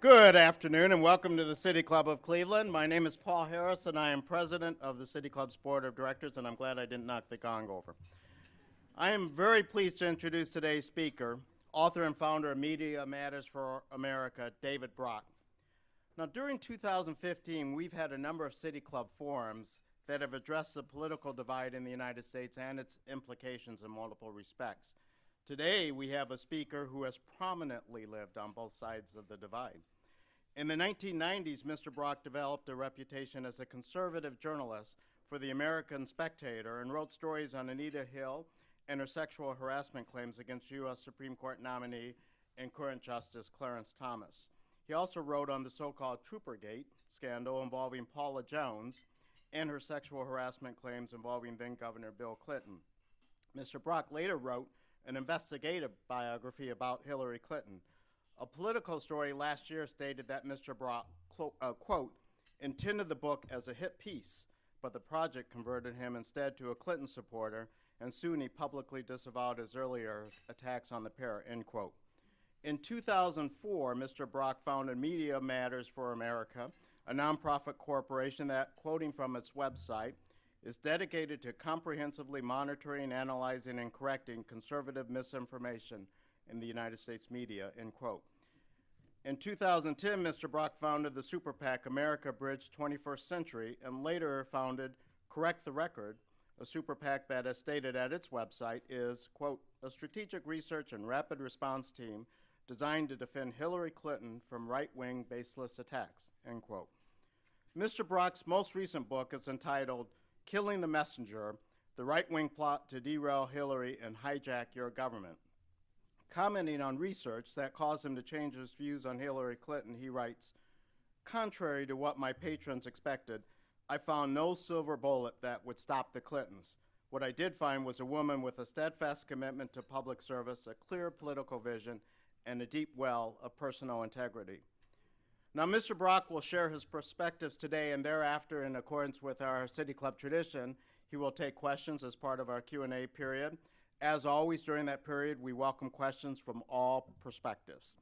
Good afternoon and welcome to the City Club of Cleveland. My name is Paul Harris and I am president of the City Club's Board of Directors, and I'm glad I didn't knock the gong over. I am very pleased to introduce today's speaker, author and founder of Media Matters for America, David Brock. Now, during 2015, we've had a number of City Club forums that have addressed the political divide in the United States and its implications in multiple respects. Today, we have a speaker who has prominently lived on both sides of the divide. In the 1990s, Mr. Brock developed a reputation as a conservative journalist for the American Spectator and wrote stories on Anita Hill and her sexual harassment claims against U.S. Supreme Court nominee and current Justice Clarence Thomas. He also wrote on the so-called Troopergate scandal involving Paula Jones and her sexual harassment claims involving then-Governor Bill Clinton. Mr. Brock later wrote an investigative biography about Hillary Clinton. A Political story last year stated that Mr. Brock, quote, intended the book as a hit piece, but the project converted him instead to a Clinton supporter, and soon he publicly disavowed his earlier attacks on the pair, end quote. In 2004, Mr. Brock founded Media Matters for America, a nonprofit corporation that, quoting from its website, is dedicated to comprehensively monitoring, analyzing, and correcting conservative misinformation in the United States media, end quote. In 2010, Mr. Brock founded the super PAC America Bridge 21st Century and later founded Correct the Record, a super PAC that, as stated at its website, is, quote, a strategic research and rapid response team designed to defend Hillary Clinton from right-wing baseless attacks, end quote. Mr. Brock's most recent book is entitled Killing the Messenger, the right-wing plot to derail Hillary and hijack your government. Commenting on research that caused him to change his views on Hillary Clinton, he writes, contrary to what my patrons expected, I found no silver bullet that would stop the Clintons. What I did find was a woman with a steadfast commitment to public service, a clear political vision, and a deep well of personal integrity. Now, Mr. Brock will share his perspectives today, and thereafter, in accordance with our City Club tradition, he will take questions as part of our Q&A period. As always, during that period, we welcome questions from all perspectives.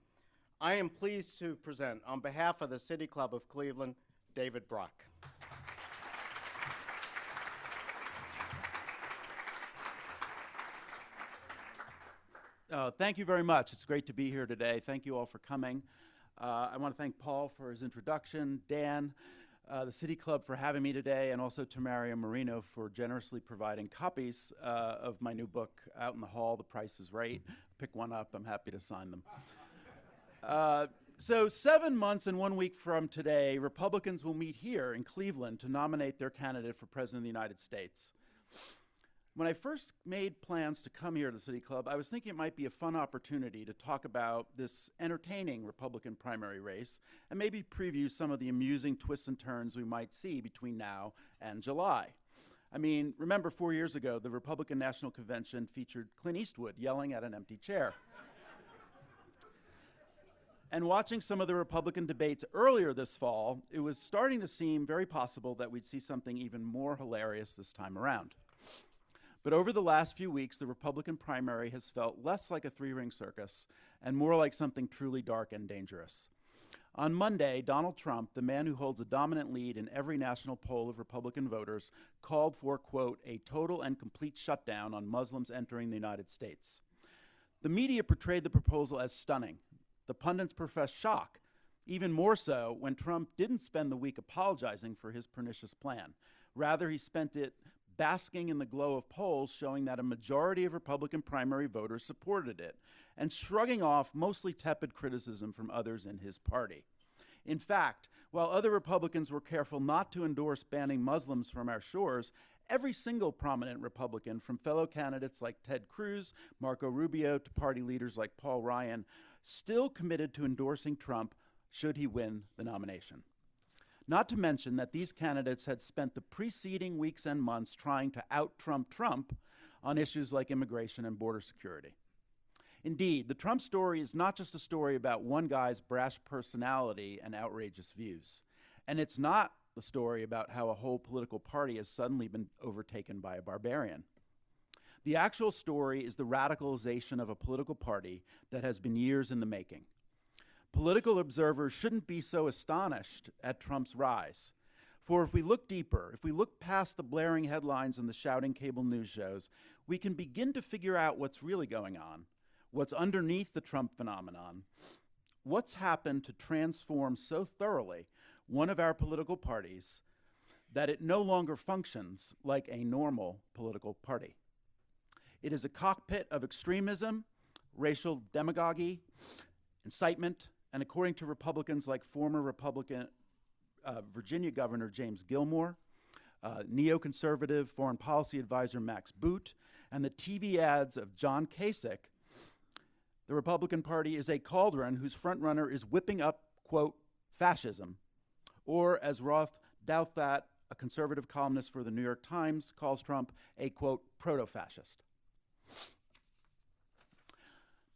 I am pleased to present, on behalf of the City Club of Cleveland, David Brock. Thank you very much. It's great to be here today. Thank you all for coming. I want to thank Paul for his introduction, Dan, the City Club for having me today, and also Tamaria Marino for generously providing copies of my new book out in the hall. The price is right. Pick one up. I'm happy to sign them. So 7 months and 1 week from today, Republicans will meet here in Cleveland to nominate their candidate for President of the United States. When I first made plans to come here to the City Club, I was thinking it might be a fun opportunity to talk about this entertaining Republican primary race and maybe preview some of the amusing twists and turns we might see between now and July. I mean, remember 4 years ago, the Republican National Convention featured Clint Eastwood yelling at an empty chair. And watching some of the Republican debates earlier this fall, it was starting to seem very possible that we'd see something even more hilarious this time around. But over the last few weeks, the Republican primary has felt less like a three-ring circus and more like something truly dark and dangerous. On Monday, Donald Trump, the man who holds a dominant lead in every national poll of Republican voters, called for, quote, a total and complete shutdown on Muslims entering the United States. The media portrayed the proposal as stunning. The pundits professed shock, even more so when Trump didn't spend the week apologizing for his pernicious plan. Rather, he spent it basking in the glow of polls showing that a majority of Republican primary voters supported it, and shrugging off mostly tepid criticism from others in his party. In fact, while other Republicans were careful not to endorse banning Muslims from our shores, every single prominent Republican, from fellow candidates like Ted Cruz, Marco Rubio, to party leaders like Paul Ryan, still committed to endorsing Trump should he win the nomination. Not to mention that these candidates had spent the preceding weeks and months trying to out-Trump Trump on issues like immigration and border security. Indeed, the Trump story is not just a story about one guy's brash personality and outrageous views. And it's not the story about how a whole political party has suddenly been overtaken by a barbarian. The actual story is the radicalization of a political party that has been years in the making. Political observers shouldn't be so astonished at Trump's rise. For if we look deeper, if we look past the blaring headlines and the shouting cable news shows, we can begin to figure out what's really going on, what's underneath the Trump phenomenon, what's happened to transform so thoroughly one of our political parties that it no longer functions like a normal political party. It is a cockpit of extremism, racial demagoguery, incitement, and according to Republicans like former Republican Virginia Governor James Gilmore, neoconservative foreign policy advisor Max Boot, and the TV ads of John Kasich, the Republican Party is a cauldron whose frontrunner is whipping up, quote, fascism, or as Roth Douthat, a conservative columnist for the New York Times, calls Trump a, quote, proto-fascist.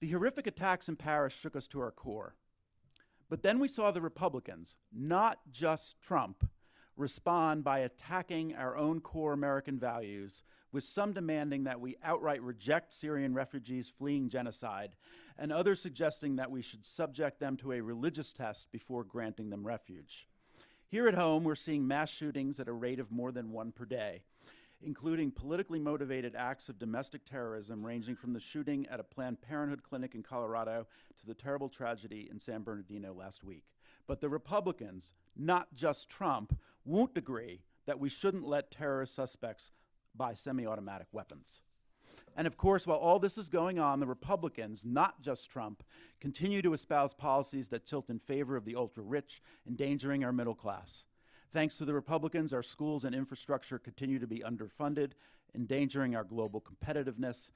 The horrific attacks in Paris shook us to our core. But then we saw the Republicans, not just Trump, respond by attacking our own core American values, with some demanding that we outright reject Syrian refugees fleeing genocide, and others suggesting that we should subject them to a religious test before granting them refuge. Here at home, we're seeing mass shootings at a rate of more than one per day, including politically motivated acts of domestic terrorism ranging from the shooting at a Planned Parenthood clinic in Colorado to the terrible tragedy in San Bernardino last week. But the Republicans, not just Trump, won't agree that we shouldn't let terrorist suspects buy semi-automatic weapons. And of course, while all this is going on, the Republicans, not just Trump, continue to espouse policies that tilt in favor of the ultra-rich, endangering our middle class. Thanks to the Republicans, our schools and infrastructure continue to be underfunded, endangering our global competitiveness,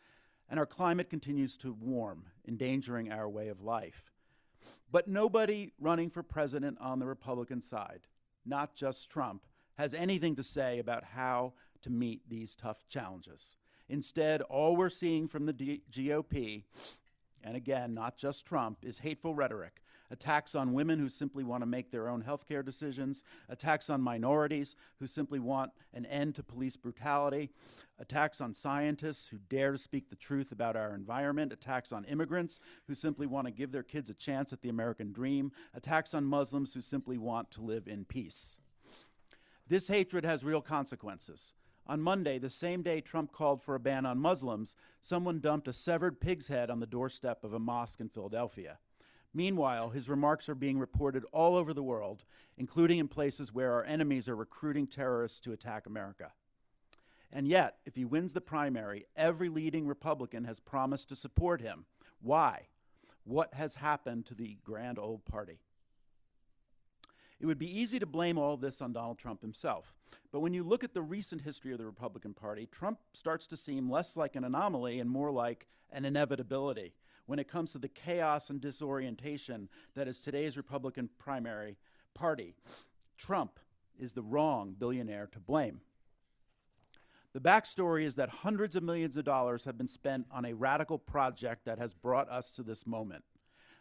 and our climate continues to warm, endangering our way of life. But nobody running for president on the Republican side, not just Trump, has anything to say about how to meet these tough challenges. Instead, all we're seeing from the GOP, and again, not just Trump, is hateful rhetoric. Attacks on women who simply want to make their own healthcare decisions, attacks on minorities who simply want an end to police brutality, attacks on scientists who dare to speak the truth about our environment, attacks on immigrants who simply want to give their kids a chance at the American dream, attacks on Muslims who simply want to live in peace. This hatred has real consequences. On Monday, the same day Trump called for a ban on Muslims, someone dumped a severed pig's head on the doorstep of a mosque in Philadelphia. Meanwhile, his remarks are being reported all over the world, including in places where our enemies are recruiting terrorists to attack America. And yet, if he wins the primary, every leading Republican has promised to support him. Why? What has happened to the grand old party? It would be easy to blame all this on Donald Trump himself. But when you look at the recent history of the Republican Party, Trump starts to seem less like an anomaly and more like an inevitability when it comes to the chaos and disorientation that is today's Republican primary party. Trump is the wrong billionaire to blame. The backstory is that hundreds of millions of dollars have been spent on a radical project that has brought us to this moment.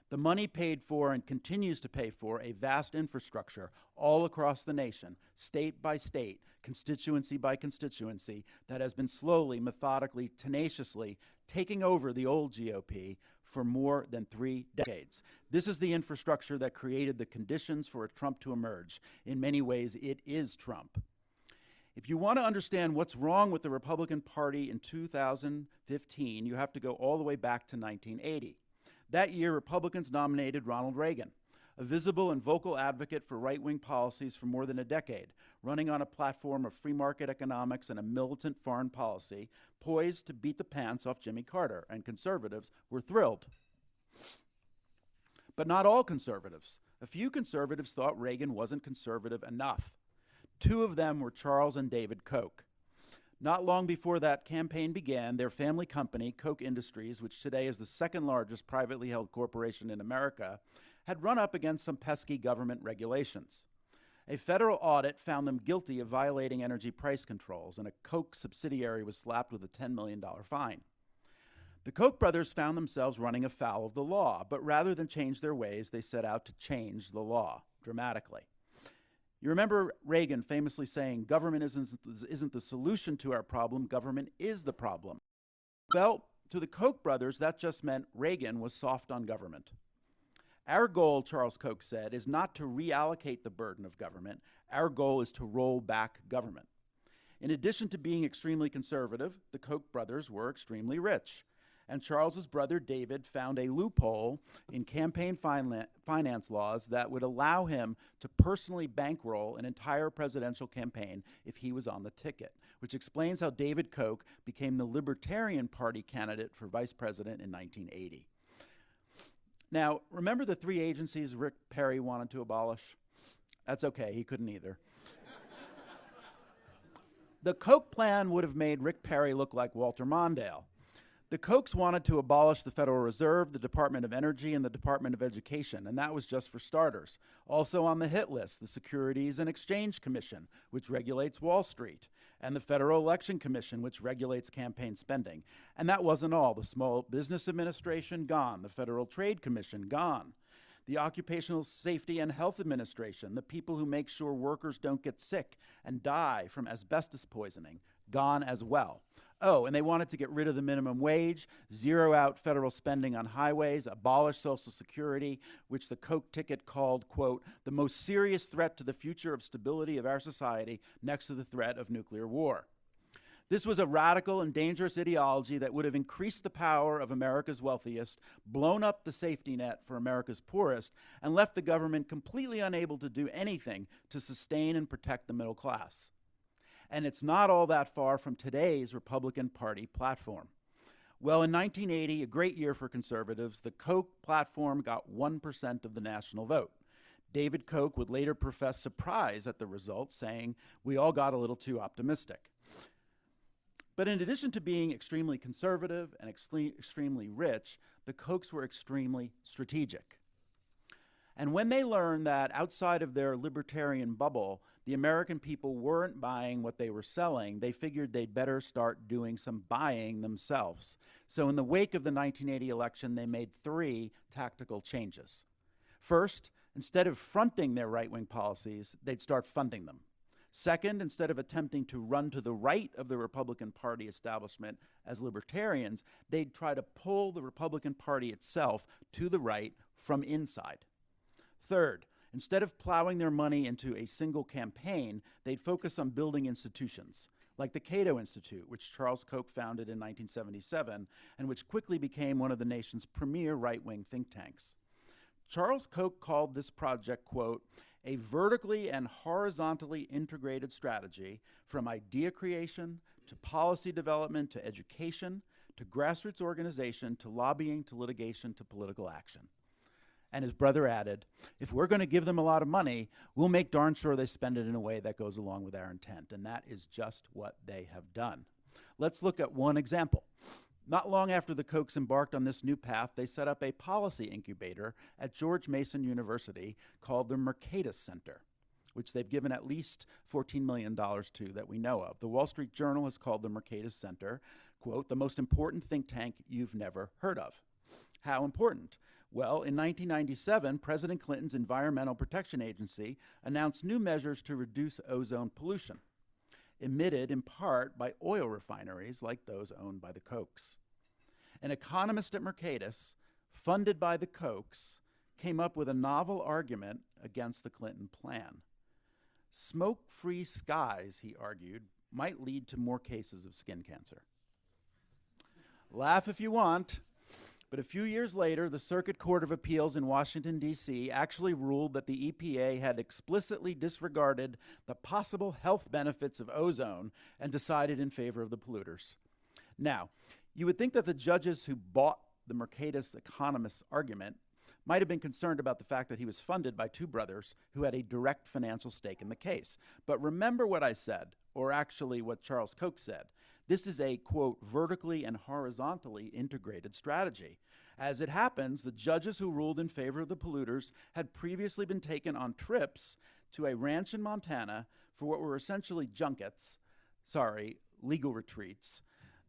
The money paid for and continues to pay for a vast infrastructure all across the nation, state by state, constituency by constituency, that has been slowly, methodically, tenaciously taking over the old GOP for more than 3 decades. This is the infrastructure that created the conditions for Trump to emerge. In many ways, it is Trump. If you want to understand what's wrong with the Republican Party in 2015, you have to go all the way back to 1980. That year, Republicans nominated Ronald Reagan, a visible and vocal advocate for right-wing policies for more than a decade, running on a platform of free market economics and a militant foreign policy, poised to beat the pants off Jimmy Carter, and conservatives were thrilled. But not all conservatives. A few conservatives thought Reagan wasn't conservative enough. Two of them were Charles and David Koch. Not long before that campaign began, their family company, Koch Industries, which today is the second largest privately held corporation in America, had run up against some pesky government regulations. A federal audit found them guilty of violating energy price controls, and a Koch subsidiary was slapped with a $10 million fine. The Koch brothers found themselves running afoul of the law, but rather than change their ways, they set out to change the law dramatically. You remember Reagan famously saying, "Government isn't the solution to our problem, government is the problem." Well, to the Koch brothers, that just meant Reagan was soft on government. Our goal, Charles Koch said, is not to reallocate the burden of government. Our goal is to roll back government. In addition to being extremely conservative, the Koch brothers were extremely rich. And Charles's brother David found a loophole in campaign finance laws that would allow him to personally bankroll an entire presidential campaign if he was on the ticket, which explains how David Koch became the Libertarian Party candidate for vice president in 1980. Now, remember the three agencies Rick Perry wanted to abolish? That's okay, he couldn't either. The Koch plan would have made Rick Perry look like Walter Mondale. The Kochs wanted to abolish the Federal Reserve, the Department of Energy, and the Department of Education, and that was just for starters. Also on the hit list, the Securities and Exchange Commission, which regulates Wall Street, and the Federal Election Commission, which regulates campaign spending. And that wasn't all. The Small Business Administration, gone. The Federal Trade Commission, gone. The Occupational Safety and Health Administration, the people who make sure workers don't get sick and die from asbestos poisoning, gone as well. Oh, and they wanted to get rid of the minimum wage, zero out federal spending on highways, abolish Social Security, which the Koch ticket called, quote, the most serious threat to the future of stability of our society next to the threat of nuclear war. This was a radical and dangerous ideology that would have increased the power of America's wealthiest, blown up the safety net for America's poorest, and left the government completely unable to do anything to sustain and protect the middle class. And it's not all that far from today's Republican Party platform. Well, in 1980, a great year for conservatives, the Koch platform got 1% of the national vote. David Koch would later profess surprise at the result, saying, "We all got a little too optimistic." But in addition to being extremely conservative and extremely rich, the Kochs were extremely strategic. And when they learned that outside of their libertarian bubble, the American people weren't buying what they were selling, they figured they'd better start doing some buying themselves. So in the wake of the 1980 election, they made 3 tactical changes. First, instead of fronting their right-wing policies, they'd start funding them. Second, instead of attempting to run to the right of the Republican Party establishment as libertarians, they'd try to pull the Republican Party itself to the right from inside. Third, instead of plowing their money into a single campaign, they'd focus on building institutions, like the Cato Institute, which Charles Koch founded in 1977, and which quickly became one of the nation's premier right-wing think tanks. Charles Koch called this project, quote, a vertically and horizontally integrated strategy from idea creation to policy development to education to grassroots organization to lobbying to litigation to political action. And his brother added, if we're going to give them a lot of money, we'll make darn sure they spend it in a way that goes along with our intent. And that is just what they have done. Let's look at one example. Not long after the Kochs embarked on this new path, they set up a policy incubator at George Mason University called the Mercatus Center, which they've given at least $14 million to that we know of. The Wall Street Journal has called the Mercatus Center, quote, the most important think tank you've never heard of. How important? Well, in 1997, President Clinton's Environmental Protection Agency announced new measures to reduce ozone pollution, emitted in part by oil refineries like those owned by the Kochs. An economist at Mercatus, funded by the Kochs, came up with a novel argument against the Clinton plan. Smoke-free skies, he argued, might lead to more cases of skin cancer. Laugh if you want. But a few years later, the Circuit Court of Appeals in Washington, D.C. actually ruled that the EPA had explicitly disregarded the possible health benefits of ozone and decided in favor of the polluters. Now, you would think that the judges who bought the Mercatus economist's argument might have been concerned about the fact that he was funded by 2 brothers who had a direct financial stake in the case. But remember what I said, or actually what Charles Koch said. This is a, quote, vertically and horizontally integrated strategy. As it happens, the judges who ruled in favor of the polluters had previously been taken on trips to a ranch in Montana for what were essentially legal retreats,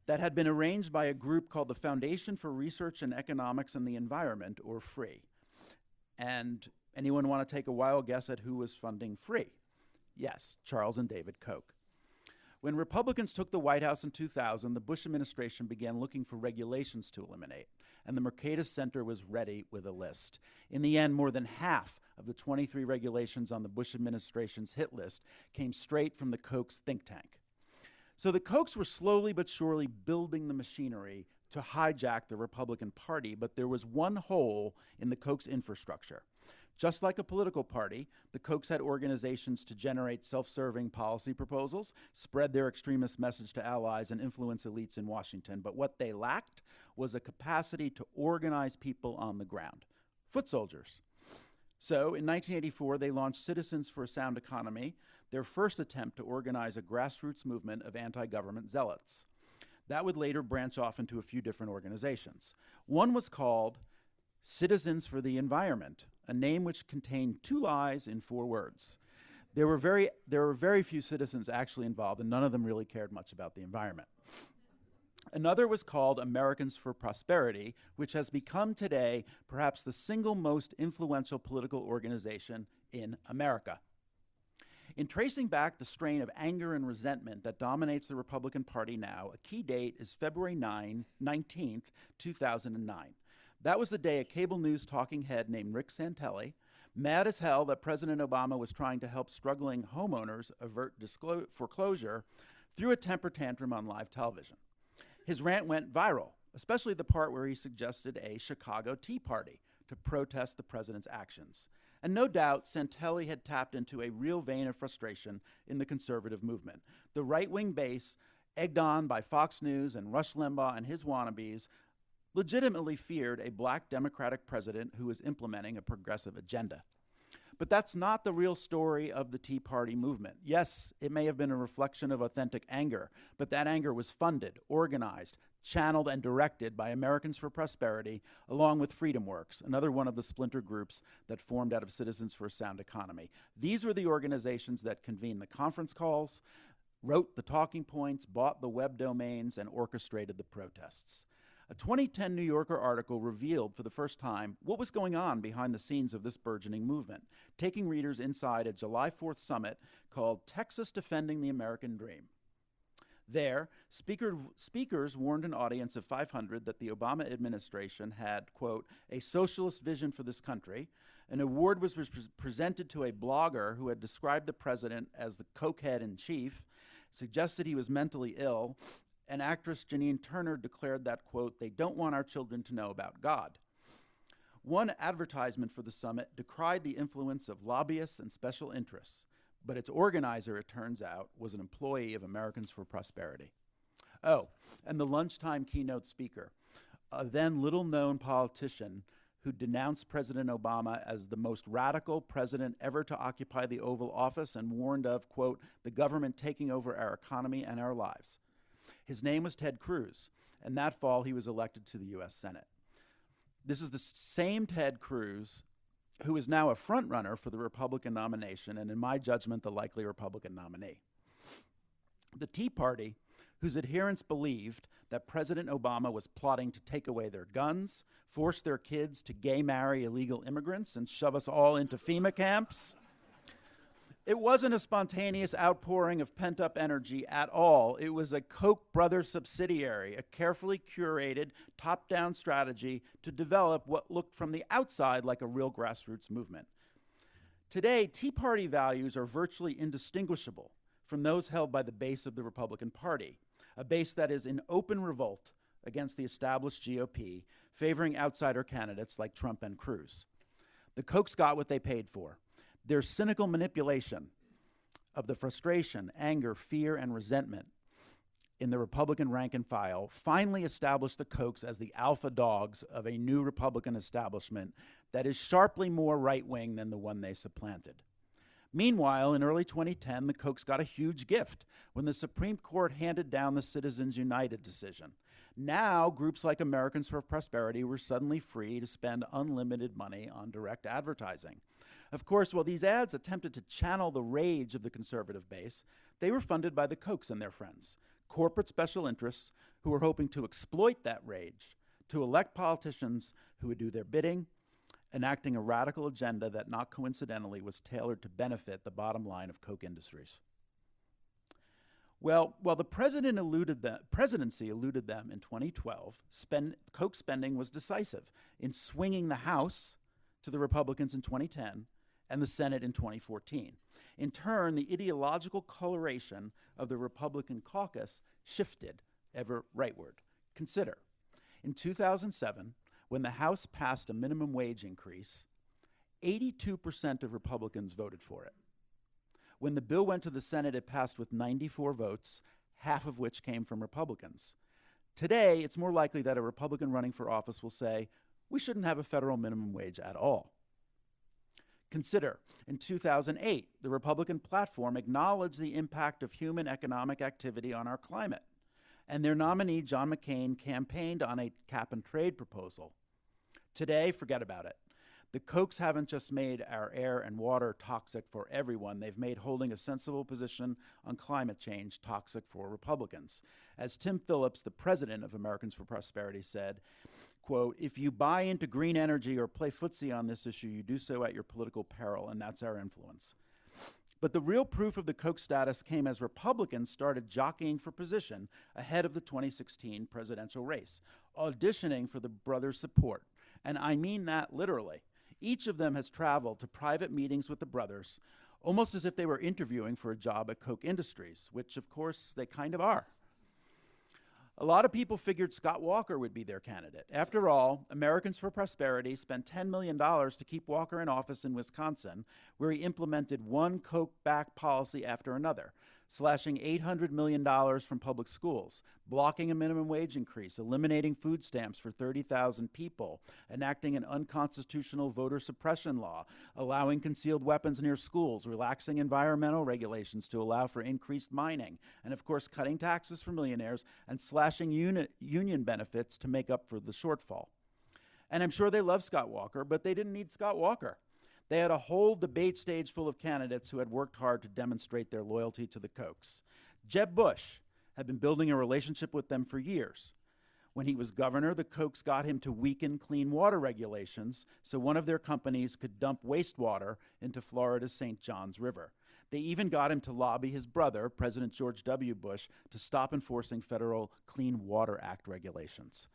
that had been arranged by a group called the Foundation for Research in Economics and the Environment, or FREE. And anyone want to take a wild guess at who was funding FREE? Yes, Charles and David Koch. When Republicans took the White House in 2000, the Bush administration began looking for regulations to eliminate. and the Mercatus Center was ready with a list. In the end, more than half of the 23 regulations on the Bush administration's hit list came straight from the Kochs think tank. So the Kochs were slowly but surely building the machinery to hijack the Republican Party, but there was one hole in the Kochs infrastructure. Just like a political party, the Kochs had organizations to generate self-serving policy proposals, spread their extremist message to allies, and influence elites in Washington. But what they lacked was a capacity to organize people on the ground, foot soldiers. So in 1984, they launched Citizens for a Sound Economy, their first attempt to organize a grassroots movement of anti-government zealots. That would later branch off into a few different organizations. One was called Citizens for the Environment, a name which contained 2 lies in 4 words. There were very few citizens actually involved, and none of them really cared much about the environment. Another was called Americans for Prosperity, which has become today perhaps the single most influential political organization in America. In tracing back the strain of anger and resentment that dominates the Republican Party now, a key date is February 19th, 2009. That was the day a cable news talking head named Rick Santelli, mad as hell that President Obama was trying to help struggling homeowners avert foreclosure, threw a temper tantrum on live television. His rant went viral, especially the part where he suggested a Chicago Tea Party to protest the president's actions. And no doubt, Santelli had tapped into a real vein of frustration in the conservative movement. The right-wing base, egged on by Fox News and Rush Limbaugh and his wannabes, legitimately feared a black Democratic president who was implementing a progressive agenda. But that's not the real story of the Tea Party movement. Yes, it may have been a reflection of authentic anger, but that anger was funded, organized, channeled, and directed by Americans for Prosperity, along with Freedom Works, another one of the splinter groups that formed out of Citizens for a Sound Economy. These were the organizations that convened the conference calls, wrote the talking points, bought the web domains, and orchestrated the protests. A 2010 New Yorker article revealed for the first time what was going on behind the scenes of this burgeoning movement, taking readers inside a July 4th summit called Texas Defending the American Dream. There, speakers warned an audience of 500 that the Obama administration had, quote, a socialist vision for this country. An award was presented to a blogger who had described the president as the cokehead-in-chief, suggested he was mentally ill, and actress Janine Turner declared that, quote, they don't want our children to know about God. One advertisement for the summit decried the influence of lobbyists and special interests, but its organizer, it turns out, was an employee of Americans for Prosperity. Oh, and the lunchtime keynote speaker, a then little-known politician who denounced President Obama as the most radical president ever to occupy the Oval Office and warned of, quote, the government taking over our economy and our lives. His name was Ted Cruz, and that fall he was elected to the U.S. Senate. This is the same Ted Cruz who is now a frontrunner for the Republican nomination, and in my judgment, the likely Republican nominee. The Tea Party, whose adherents believed that President Obama was plotting to take away their guns, force their kids to gay marry illegal immigrants, and shove us all into FEMA camps. It wasn't a spontaneous outpouring of pent-up energy at all. It was a Koch brothers subsidiary, a carefully curated, top-down strategy to develop what looked from the outside like a real grassroots movement. Today, Tea Party values are virtually indistinguishable from those held by the base of the Republican Party, a base that is in open revolt against the established GOP, favoring outsider candidates like Trump and Cruz. The Kochs got what they paid for. Their cynical manipulation of the frustration, anger, fear, and resentment in the Republican rank and file finally established the Kochs as the alpha dogs of a new Republican establishment that is sharply more right-wing than the one they supplanted. Meanwhile, in early 2010, the Kochs got a huge gift when the Supreme Court handed down the Citizens United decision. Now, groups like Americans for Prosperity were suddenly free to spend unlimited money on direct advertising. Of course, while these ads attempted to channel the rage of the conservative base, they were funded by the Kochs and their friends, corporate special interests who were hoping to exploit that rage to elect politicians who would do their bidding, enacting a radical agenda that not coincidentally was tailored to benefit the bottom line of Koch Industries. Well, while the presidency eluded them in 2012, Koch spending was decisive in swinging the House to the Republicans in 2010 and the Senate in 2014. In turn, the ideological coloration of the Republican caucus shifted ever rightward. Consider, in 2007, when the House passed a minimum wage increase, 82% of Republicans voted for it. When the bill went to the Senate, it passed with 94 votes, half of which came from Republicans. Today, it's more likely that a Republican running for office will say, we shouldn't have a federal minimum wage at all. Consider, in 2008, the Republican platform acknowledged the impact of human economic activity on our climate, and their nominee, John McCain, campaigned on a cap-and-trade proposal. Today, forget about it. The Kochs haven't just made our air and water toxic for everyone, they've made holding a sensible position on climate change toxic for Republicans. As Tim Phillips, the president of Americans for Prosperity, said, quote, if you buy into green energy or play footsie on this issue, you do so at your political peril, and that's our influence. But the real proof of the Koch status came as Republicans started jockeying for position ahead of the 2016 presidential race, auditioning for the brothers' support. And I mean that literally. Each of them has traveled to private meetings with the brothers, almost as if they were interviewing for a job at Koch Industries, which, of course, they kind of are. A lot of people figured Scott Walker would be their candidate. After all, Americans for Prosperity spent $10 million to keep Walker in office in Wisconsin, where he implemented one Koch-backed policy after another, slashing $800 million from public schools, blocking a minimum wage increase, eliminating food stamps for 30,000 people, enacting an unconstitutional voter suppression law, allowing concealed weapons near schools, relaxing environmental regulations to allow for increased mining, and of course cutting taxes for millionaires and slashing union benefits to make up for the shortfall. And I'm sure they love Scott Walker, but they didn't need Scott Walker. They had a whole debate stage full of candidates who had worked hard to demonstrate their loyalty to the Kochs. Jeb Bush had been building a relationship with them for years. When he was governor, the Kochs got him to weaken clean water regulations so one of their companies could dump wastewater into Florida's St. Johns River. They even got him to lobby his brother, President George W. Bush, to stop enforcing federal Clean Water Act regulations.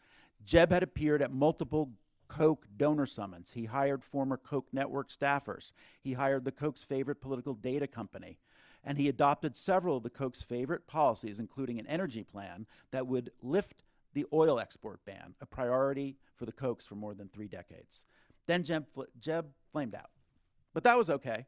Jeb had appeared at multiple Koch donor summits. He hired former Koch network staffers. He hired the Koch's favorite political data company. And he adopted several of the Koch's favorite policies, including an energy plan that would lift the oil export ban, a priority for the Kochs for more than 3 decades. Then Jeb flamed out. But that was okay.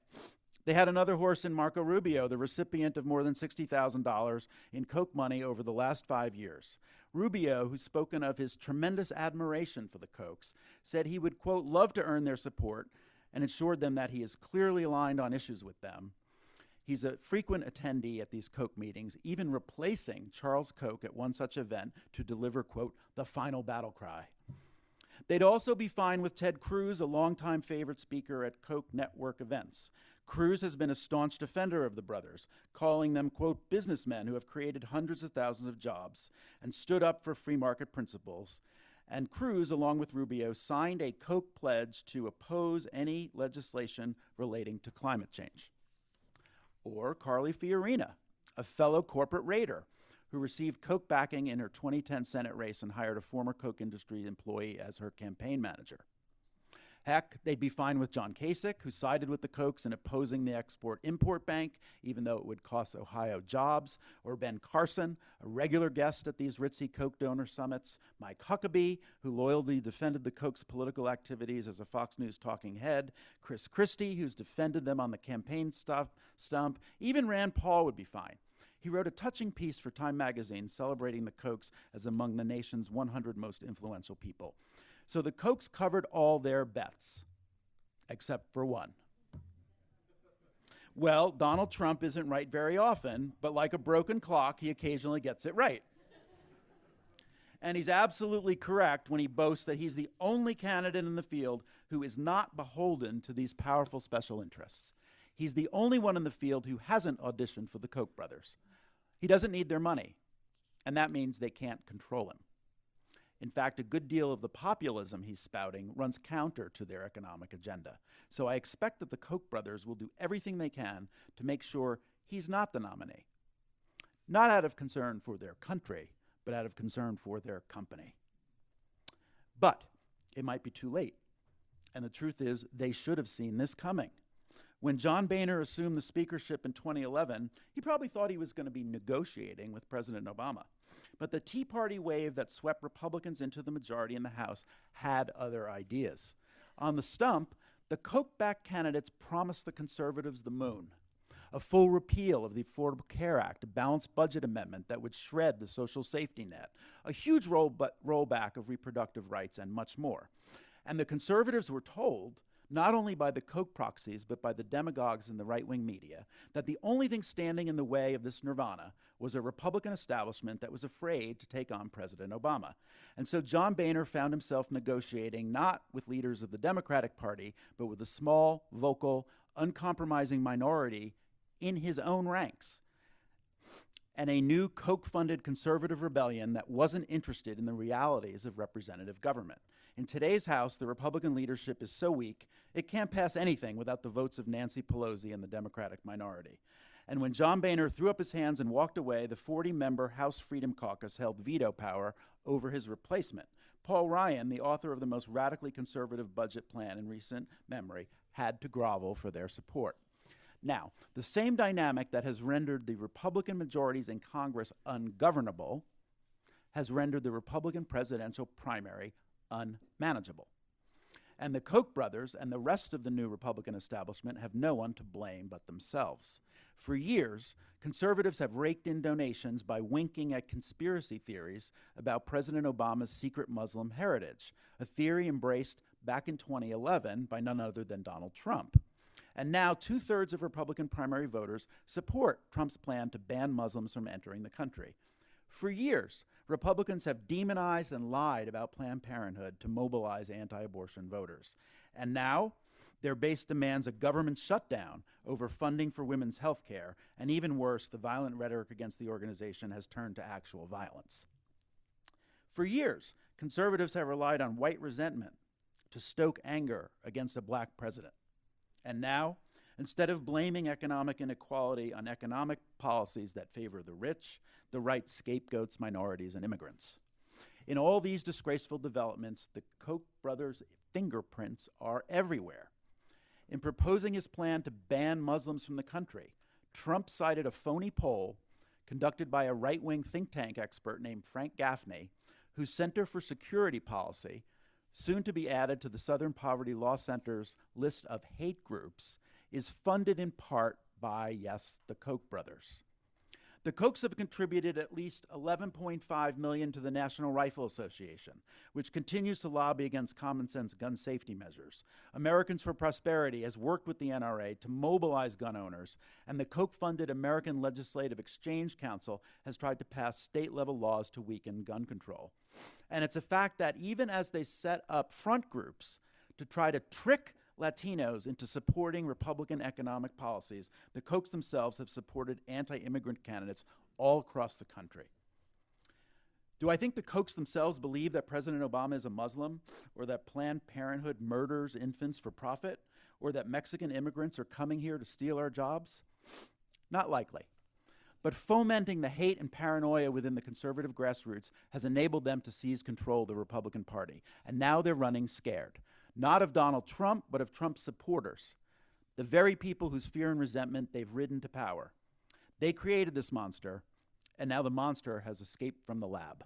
They had another horse in Marco Rubio, the recipient of more than $60,000 in Koch money over the last 5 years. Rubio, who's spoken of his tremendous admiration for the Kochs, said he would, quote, love to earn their support and assured them that he is clearly aligned on issues with them. He's a frequent attendee at these Koch meetings, even replacing Charles Koch at one such event to deliver, quote, the final battle cry. They'd also be fine with Ted Cruz, a longtime favorite speaker at Koch network events. Cruz has been a staunch defender of the brothers, calling them, quote, businessmen who have created hundreds of thousands of jobs and stood up for free market principles. And Cruz, along with Rubio, signed a Koch pledge to oppose any legislation relating to climate change. Or Carly Fiorina, a fellow corporate raider who received Koch backing in her 2010 Senate race and hired a former Koch industry employee as her campaign manager. Heck, they'd be fine with John Kasich, who sided with the Kochs in opposing the Export-Import Bank, even though it would cost Ohio jobs, or Ben Carson, a regular guest at these ritzy Koch donor summits, Mike Huckabee, who loyally defended the Kochs' political activities as a Fox News talking head, Chris Christie, who's defended them on the campaign stump, even Rand Paul would be fine. He wrote a touching piece for Time magazine celebrating the Kochs as among the nation's 100 most influential people. So the Kochs covered all their bets, except for one. Well, Donald Trump isn't right very often, but like a broken clock, he occasionally gets it right. And he's absolutely correct when he boasts that he's the only candidate in the field who is not beholden to these powerful special interests. He's the only one in the field who hasn't auditioned for the Koch brothers. He doesn't need their money, and that means they can't control him. In fact, a good deal of the populism he's spouting runs counter to their economic agenda. So I expect that the Koch brothers will do everything they can to make sure he's not the nominee. not out of concern for their country, but out of concern for their company. But it might be too late. And the truth is, they should have seen this coming. When John Boehner assumed the speakership in 2011, he probably thought he was going to be negotiating with President Obama. But the Tea Party wave that swept Republicans into the majority in the House had other ideas. On the stump, the Koch-backed candidates promised the conservatives the moon. A full repeal of the Affordable Care Act, a balanced budget amendment that would shred the social safety net, a huge rollback of reproductive rights, and much more. And the conservatives were told, not only by the Koch proxies, but by the demagogues in the right-wing media, that the only thing standing in the way of this nirvana was a Republican establishment that was afraid to take on President Obama. And so John Boehner found himself negotiating not with leaders of the Democratic Party, but with a small, vocal, uncompromising minority in his own ranks, and a new Koch-funded conservative rebellion that wasn't interested in the realities of representative government. In today's House, the Republican leadership is so weak, it can't pass anything without the votes of Nancy Pelosi and the Democratic minority. And when John Boehner threw up his hands and walked away, the 40-member House Freedom Caucus held veto power over his replacement. Paul Ryan, the author of the most radically conservative budget plan in recent memory, had to grovel for their support. Now, the same dynamic that has rendered the Republican majorities in Congress ungovernable has rendered the Republican presidential primary unmanageable. And the Koch brothers and the rest of the new Republican establishment have no one to blame but themselves. For years, conservatives have raked in donations by winking at conspiracy theories about President Obama's secret Muslim heritage, a theory embraced back in 2011 by none other than Donald Trump. And now 2/3 of Republican primary voters support Trump's plan to ban Muslims from entering the country. For years, Republicans have demonized and lied about Planned Parenthood to mobilize anti-abortion voters. And now, their base demands a government shutdown over funding for women's health care, and even worse, the violent rhetoric against the organization has turned to actual violence. For years, conservatives have relied on white resentment to stoke anger against a black president. And now, instead of blaming economic inequality on economic policies that favor the rich, the right scapegoats minorities and immigrants. In all these disgraceful developments, the Koch brothers' fingerprints are everywhere. In proposing his plan to ban Muslims from the country, Trump cited a phony poll conducted by a right-wing think tank expert named Frank Gaffney, whose Center for Security Policy, soon to be added to the Southern Poverty Law Center's list of hate groups, is funded in part by, yes, the Koch brothers. The Kochs have contributed at least $11.5 million to the National Rifle Association, which continues to lobby against common-sense gun safety measures. Americans for Prosperity has worked with the NRA to mobilize gun owners, and the Koch-funded American Legislative Exchange Council has tried to pass state-level laws to weaken gun control. And it's a fact that even as they set up front groups to try to trick Latinos into supporting Republican economic policies, the Kochs themselves have supported anti-immigrant candidates all across the country. Do I think the Kochs themselves believe that President Obama is a Muslim, or that Planned Parenthood murders infants for profit, or that Mexican immigrants are coming here to steal our jobs? Not likely. But fomenting the hate and paranoia within the conservative grassroots has enabled them to seize control of the Republican Party, and now they're running scared. Not of Donald Trump, but of Trump's supporters, the very people whose fear and resentment they've ridden to power. They created this monster, and now the monster has escaped from the lab.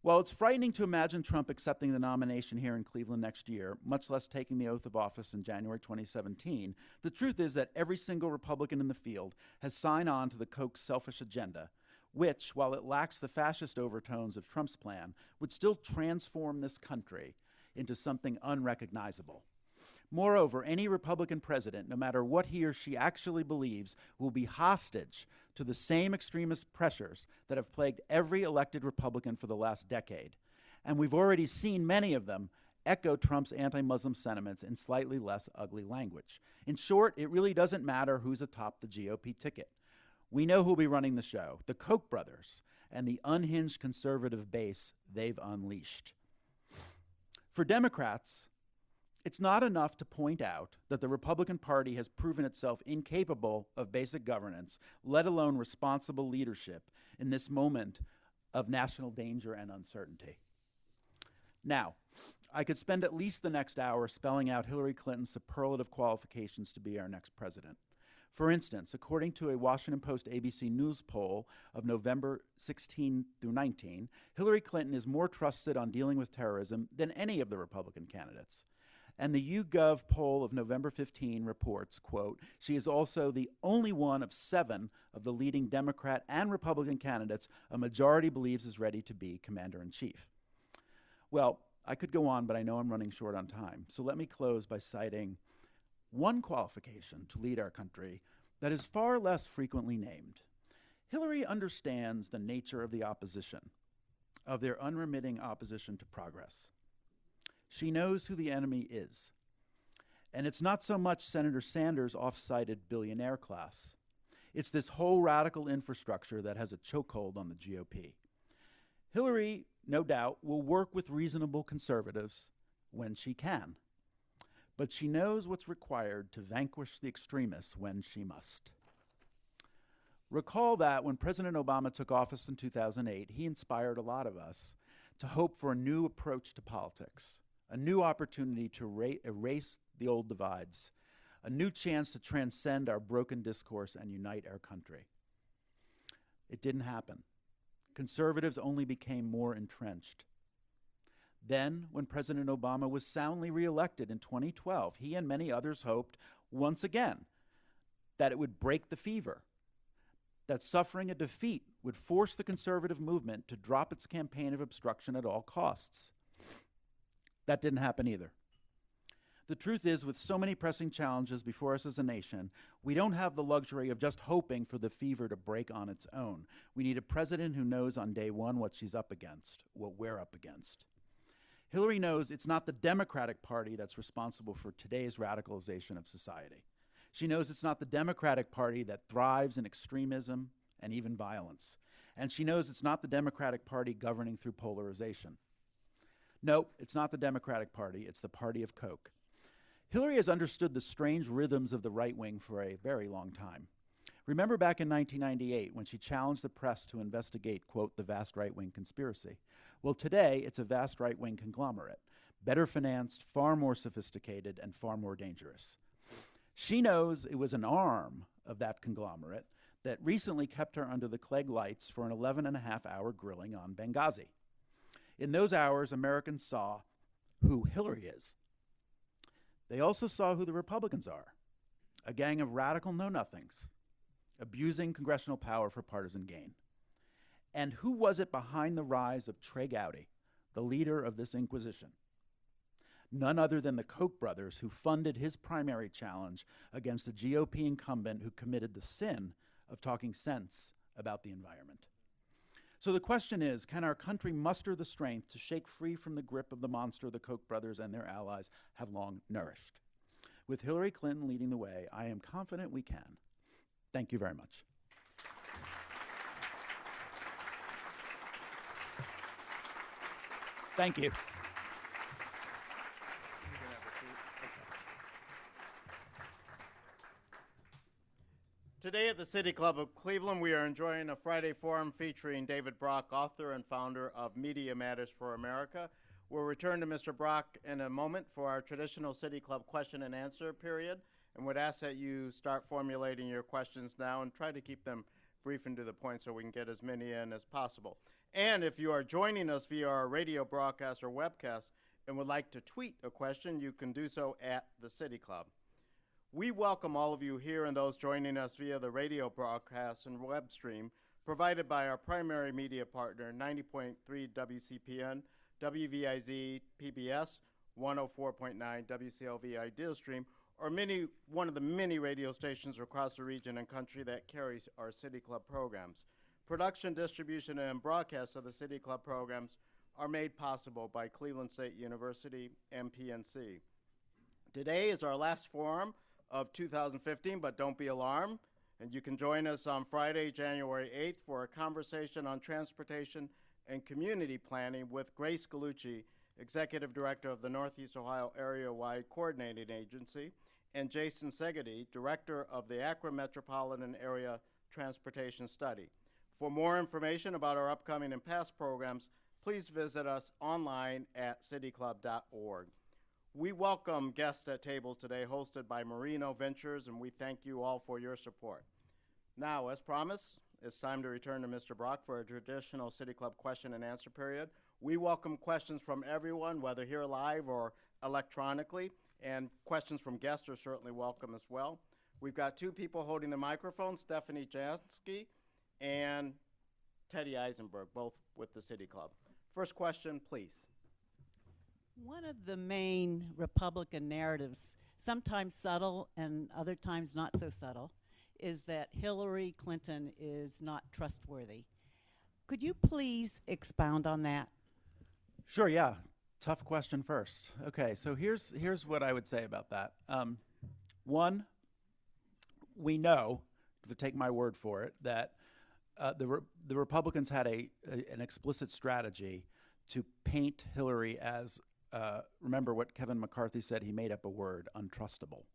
While it's frightening to imagine Trump accepting the nomination here in Cleveland next year, much less taking the oath of office in January 2017, the truth is that every single Republican in the field has signed on to the Koch's selfish agenda, which, while it lacks the fascist overtones of Trump's plan, would still transform this country into something unrecognizable. Moreover, any Republican president, no matter what he or she actually believes, will be hostage to the same extremist pressures that have plagued every elected Republican for the last decade. And we've already seen many of them echo Trump's anti-Muslim sentiments in slightly less ugly language. In short, it really doesn't matter who's atop the GOP ticket. We know who'll be running the show, the Koch brothers, and the unhinged conservative base they've unleashed. For Democrats, It's not enough to point out that the Republican Party has proven itself incapable of basic governance, let alone responsible leadership, in this moment of national danger and uncertainty. Now, I could spend at least the next hour spelling out Hillary Clinton's superlative qualifications to be our next president. For instance, according to a Washington Post ABC News poll of November 16 through 19, Hillary Clinton is more trusted on dealing with terrorism than any of the Republican candidates. And the YouGov poll of November 15 reports, quote, she is also the only one of 7 of the leading Democrat and Republican candidates a majority believes is ready to be commander-in-chief. Well, I could go on, but I know I'm running short on time. So let me close by citing one qualification to lead our country that is far less frequently named. Hillary understands the nature of the opposition, of their unremitting opposition to progress. She knows who the enemy is. And it's not so much Senator Sanders' oft-cited billionaire class. It's this whole radical infrastructure that has a chokehold on the GOP. Hillary, no doubt, will work with reasonable conservatives when she can. But she knows what's required to vanquish the extremists when she must. Recall that when President Obama took office in 2008, he inspired a lot of us to hope for a new approach to politics, a new opportunity to erase the old divides, a new chance to transcend our broken discourse and unite our country. It didn't happen. Conservatives only became more entrenched. Then, when President Obama was soundly reelected in 2012, he and many others hoped, once again, that it would break the fever, that suffering a defeat would force the conservative movement to drop its campaign of obstruction at all costs. That didn't happen either. The truth is, with so many pressing challenges before us as a nation, we don't have the luxury of just hoping for the fever to break on its own. We need a president who knows on day one what she's up against, what we're up against. Hillary knows it's not the Democratic Party that's responsible for today's radicalization of society. She knows it's not the Democratic Party that thrives in extremism and even violence. And she knows it's not the Democratic Party governing through polarization. No, it's not the Democratic Party, it's the party of Koch. Hillary has understood the strange rhythms of the right wing for a very long time. Remember back in 1998 when she challenged the press to investigate, quote, the vast right-wing conspiracy. Well, today it's a vast right-wing conglomerate, better financed, far more sophisticated, and far more dangerous. She knows it was an arm of that conglomerate that recently kept her under the Clegg lights for an 11-and-a-half-hour grilling on Benghazi. In those hours, Americans saw who Hillary is. They also saw who the Republicans are, a gang of radical know-nothings, abusing congressional power for partisan gain. And who was it behind the rise of Trey Gowdy, the leader of this inquisition? None other than the Koch brothers, who funded his primary challenge against a GOP incumbent who committed the sin of talking sense about the environment. So the question is, can our country muster the strength to shake free from the grip of the monster the Koch brothers and their allies have long nourished? With Hillary Clinton leading the way, I am confident we can. Thank you very much. Thank you. Today at the City Club of Cleveland, we are enjoying a Friday forum featuring David Brock, author and founder of Media Matters for America. We'll return to Mr. Brock in a moment for our traditional City Club question and answer period, and would ask that you start formulating your questions now and try to keep them brief and to the point so we can get as many in as possible. And if you are joining us via our radio broadcast or webcast and would like to tweet a question, you can do so at the City Club. We welcome all of you here and those joining us via the radio broadcast and web stream provided by our primary media partner, 90.3 WCPN, WVIZ PBS, 104.9 WCLV Idea Stream, or one of the many radio stations across the region and country that carries our City Club programs. Production, distribution, and broadcast of the City Club programs are made possible by Cleveland State University and PNC. Today is our last forum of 2015, but don't be alarmed. And you can join us on Friday, January 8th for a conversation on transportation and community planning with Grace Galucci Executive Director of the Northeast Ohio Area-Wide Coordinating Agency, and Jason Segedy, Director of the Akron Metropolitan Area Transportation Study. For more information about our upcoming and past programs, please visit us online at cityclub.org. We welcome guests at tables today hosted by Marino Ventures, and we thank you all for your support. Now, as promised, it's time to return to Mr. Brock for a traditional City Club question and answer period. We welcome questions from everyone, whether here live or electronically, and questions from guests are certainly welcome as well. We've got two people holding the microphone, Stephanie Jansky and Teddy Eisenberg, both with the City Club. First question, please. One of the main Republican narratives, sometimes subtle and other times not so subtle, is that Hillary Clinton is not trustworthy. Could you please expound on that? Sure, yeah. Tough question first. Okay, so here's what I would say about that. One, we know, to take my word for it, that the Republicans had an explicit strategy to paint Hillary as, remember what Kevin McCarthy said, he made up a word, untrustable.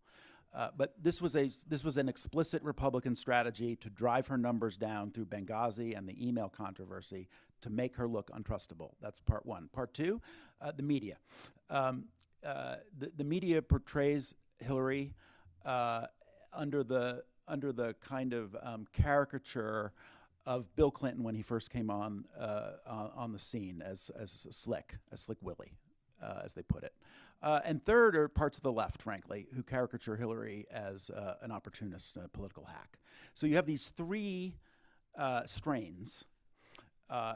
But this was an explicit Republican strategy to drive her numbers down through Benghazi and the email controversy to make her look untrustable. That's part one. Part two, the media. The media portrays Hillary under the kind of caricature of Bill Clinton when he first came on the scene as Slick Willie, as they put it. And third are parts of the left, frankly, who caricature Hillary as an opportunist, a political hack. So you have these three strains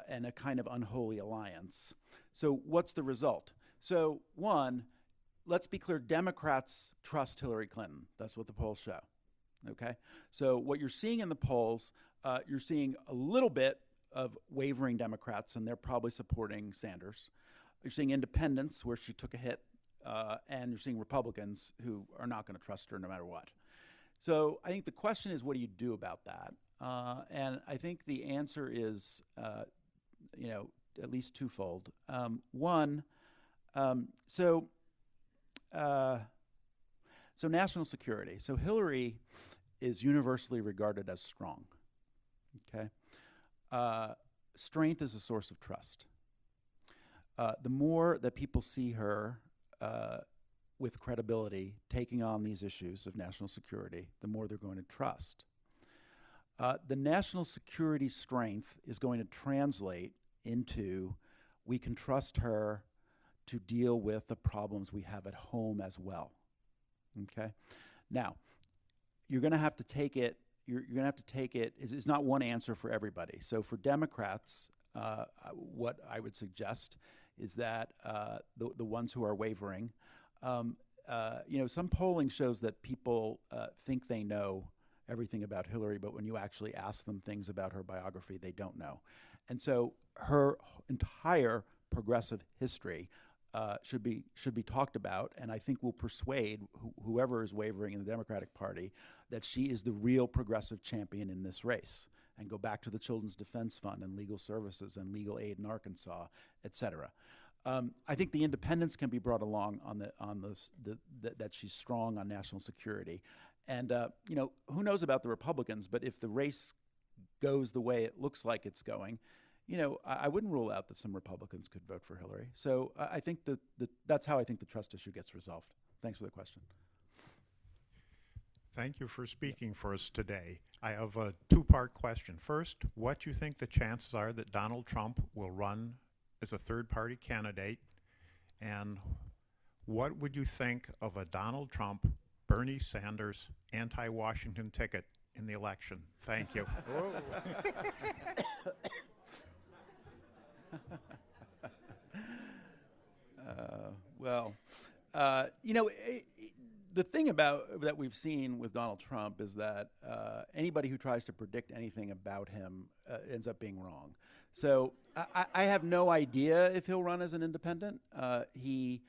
and a kind of unholy alliance. So what's the result? So one, let's be clear, Democrats trust Hillary Clinton. That's what the polls show, okay? So what you're seeing in the polls, you're seeing a little bit of wavering Democrats, and they're probably supporting Sanders. You're seeing independents, where she took a hit, and you're seeing Republicans who are not going to trust her no matter what. So I think the question is, what do you do about that? And I think the answer is, at least twofold. One, so national security. So Hillary is universally regarded as strong. Okay, strength is a source of trust. The more that people see her with credibility taking on these issues of national security, the more they're going to trust. The national security strength is going to translate into we can trust her to deal with the problems we have at home as well. Okay? Now, you're going to have to take it. You're going to have to take it. It's not one answer for everybody. So for Democrats, what I would suggest is that the ones who are wavering, some polling shows that people think they know everything about Hillary, but when you actually ask them things about her biography, they don't know. And so her entire progressive history should be talked about, and I think will persuade whoever is wavering in the Democratic Party that she is the real progressive champion in this race. And go back to the Children's Defense Fund and legal services and legal aid in Arkansas, et cetera. I think the independents can be brought along that she's strong on national security. And who knows about the Republicans, but if the race goes the way it looks like it's going, I wouldn't rule out that some Republicans could vote for Hillary. So I think that's how I think the trust issue gets resolved. Thanks for the question. Thank you for speaking for us today. I have a two-part question. First, what do you think the chances are that Donald Trump will run as a third-party candidate? And what would you think of a Donald Trump, Bernie Sanders, anti-Washington ticket in the election? Thank you. The thing about that we've seen with Donald Trump is that anybody who tries to predict anything about him ends up being wrong. So I have no idea if he'll run as an independent. He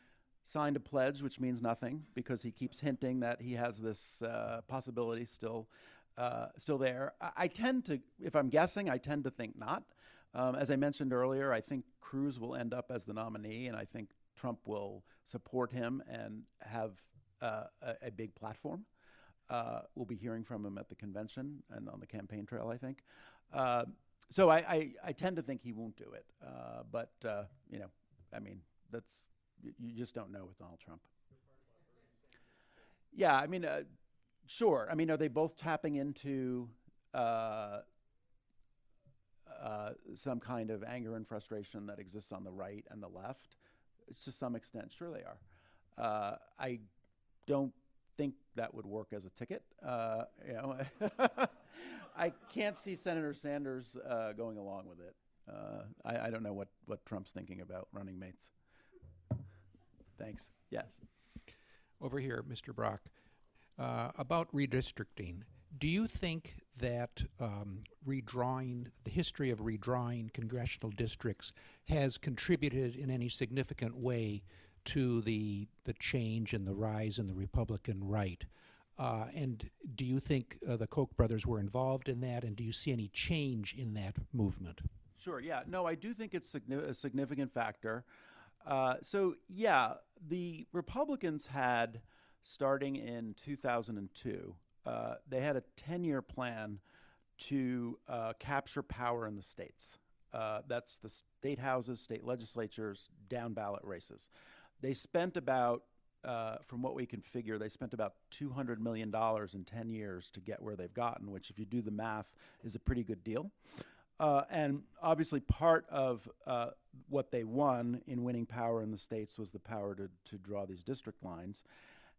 signed a pledge, which means nothing, because he keeps hinting that he has this possibility still there. I tend to, if I'm guessing, I tend to think not. As I mentioned earlier, I think Cruz will end up as the nominee, and I think Trump will support him and have a big platform. We'll be hearing from him at the convention and on the campaign trail, I think. So I tend to think he won't do it. But I mean, you just don't know with Donald Trump. Yeah, I mean, sure. I mean, are they both tapping into some kind of anger and frustration that exists on the right and the left? To some extent, sure they are. I don't think that would work as a ticket. I can't see Senator Sanders going along with it. I don't know what Trump's thinking about running mates. Thanks. Yes. Over here, Mr. Brock, about redistricting. Do you think that the history of redrawing congressional districts has contributed in any significant way to the change and the rise in the Republican right? And do you think the Koch brothers were involved in that, and do you see any change in that movement? Sure, yeah. No, I do think it's a significant factor. So, yeah, the Republicans had, starting in 2002, they had a 10-year plan to capture power in the states. That's the state houses, state legislatures, down ballot races. They spent about, from what we can figure, they spent about $200 million in 10 years to get where they've gotten, which, if you do the math, is a pretty good deal. And obviously part of what they won in winning power in the states was the power to draw these district lines.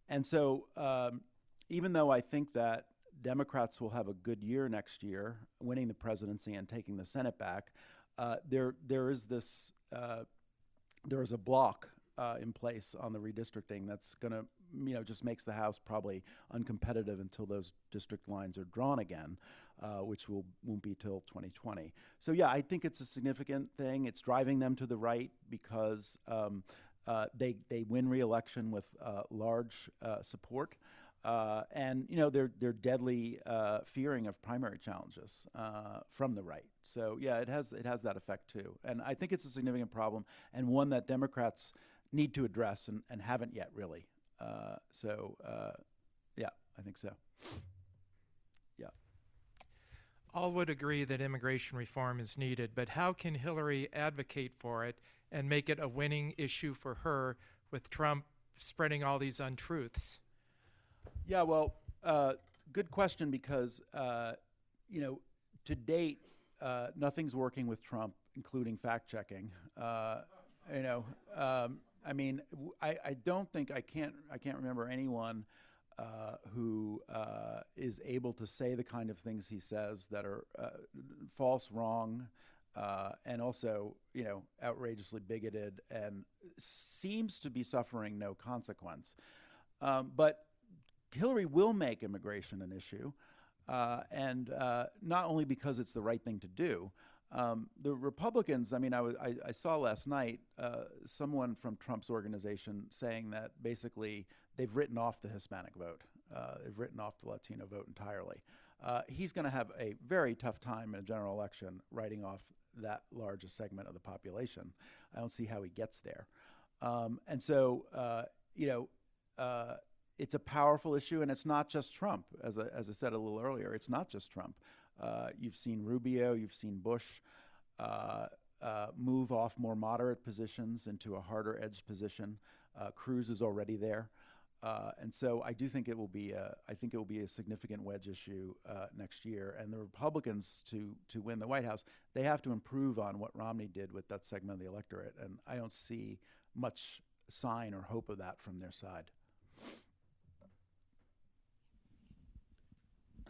And so even though I think that Democrats will have a good year next year, winning the presidency and taking the Senate back, there is a block in place on the redistricting that's going to, just makes the House probably uncompetitive until those district lines are drawn again, which won't be till 2020. So yeah, I think it's a significant thing. It's driving them to the right because they win re-election with large support, and they're deadly fearing of primary challenges from the right. So yeah, it has that effect too, and I think it's a significant problem and one that Democrats need to address and haven't yet really. Yeah, I think so. Yeah. All would agree that immigration reform is needed, but how can Hillary advocate for it and make it a winning issue for her with Trump spreading all these untruths? Yeah, well, good question because, to date, nothing's working with Trump, including fact-checking. I mean, I don't think I can't remember anyone who is able to say the kind of things he says that are false, wrong, and also outrageously bigoted, and seems to be suffering no consequence. But Hillary will make immigration an issue, and not only because it's the right thing to do. The Republicans, I mean, I saw last night someone from Trump's organization saying that basically they've written off the Hispanic vote. They've written off the Latino vote entirely. He's going to have a very tough time in a general election writing off that large a segment of the population. I don't see how he gets there. And so, it's a powerful issue, and it's not just Trump. As I said a little earlier, it's not just Trump. You've seen Rubio, you've seen Bush move off more moderate positions into a harder edged position. Cruz is already there, and so I do think it will be a significant wedge issue next year. And the Republicans to win the White House, they have to improve on what Romney did with that segment of the electorate, and I don't see much sign or hope of that from their side.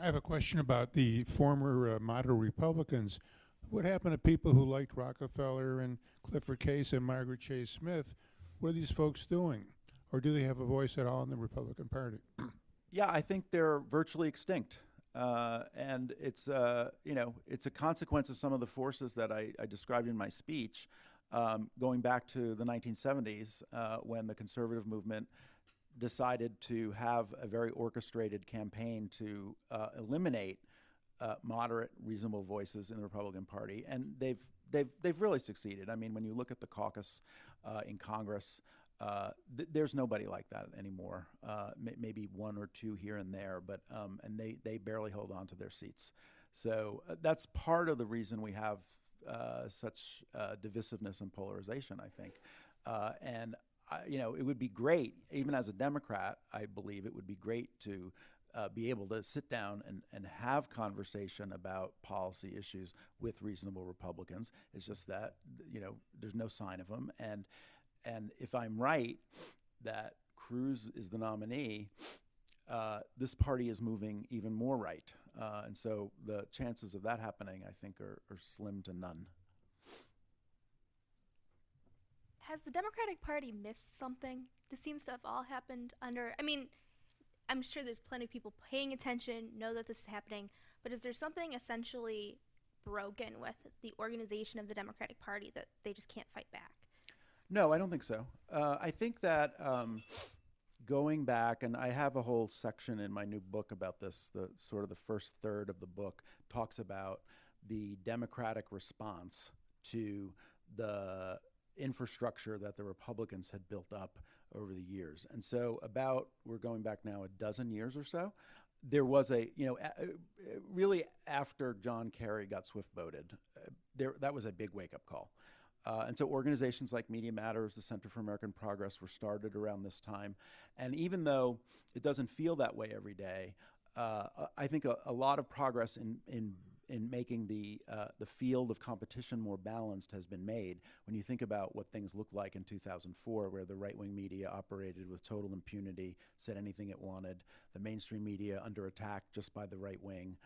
I have a question about the former moderate Republicans. What happened to people who liked Rockefeller and Clifford Case and Margaret Chase Smith? What are these folks doing? Or do they have a voice at all in the Republican Party? Yeah, I think they're virtually extinct. And it's a consequence of some of the forces that I described in my speech, going back to the 1970s when the conservative movement decided to have a very orchestrated campaign to eliminate moderate, reasonable voices in the Republican Party, and they've they've really succeeded. I mean, when you look at the caucus in Congress, there's nobody like that anymore. Maybe one or two here and there, but and they barely hold on to their seats. So that's part of the reason we have such divisiveness and polarization, I think. And it would be great, even as a Democrat, I believe it would be great to be able to sit down and have conversation about policy issues with reasonable Republicans. It's just that, there's no sign of them. And if I'm right that Cruz is the nominee, this party is moving even more right. And so the chances of that happening, I think, are slim to none. Has the Democratic Party missed something? This seems to have all happened under, I'm sure there's plenty of people paying attention, know that this is happening, but is there something essentially broken with the organization of the Democratic Party that they just can't fight back? No, I don't think so. I think that going back, and I have a whole section in my new book about this, the sort of the first third of the book talks about the Democratic response to the infrastructure that the Republicans had built up over the years. And so we're going back now a dozen years or so, there was really after John Kerry got swift-voted, that was a big wake-up call. And so organizations like Media Matters, the Center for American Progress were started around this time. And even though it doesn't feel that way every day, I think a lot of progress in making the field of competition more balanced has been made. When you think about what things looked like in 2004, where the right-wing media operated with total impunity, said anything it wanted, the mainstream media under attack just by the right wing,